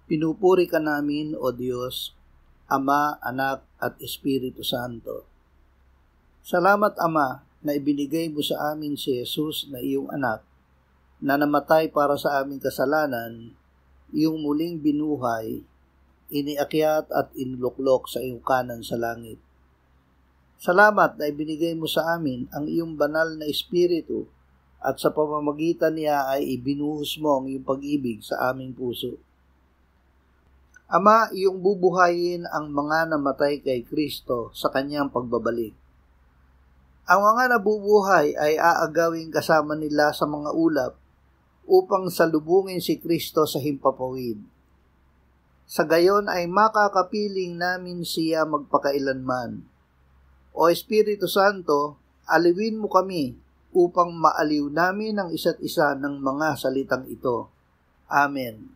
Pinupuri ka namin, O Diyos, Ama, Anak, at Espiritu Santo. Salamat, Ama, na ibinigay mo sa amin si Jesus na iyong anak, na namatay para sa aming kasalanan, iyong muling binuhay, iniakyat at inluklok sa iyong kanan sa langit. Salamat na ibinigay mo sa amin ang iyong banal na Espiritu at sa pamamagitan niya ay ibinuhos mo ang iyong pag-ibig sa aming puso. Ama, iyong bubuhayin ang mga namatay kay Kristo sa kanyang pagbabalik. Ang mga nabubuhay ay aagawin kasama nila sa mga ulap upang salubungin si Kristo sa himpapawid. Sa gayon ay makakapiling namin siya magpakailanman. O Espiritu Santo, aliwin mo kami upang maaliw namin ang isa't isa ng mga salitang ito. Amen.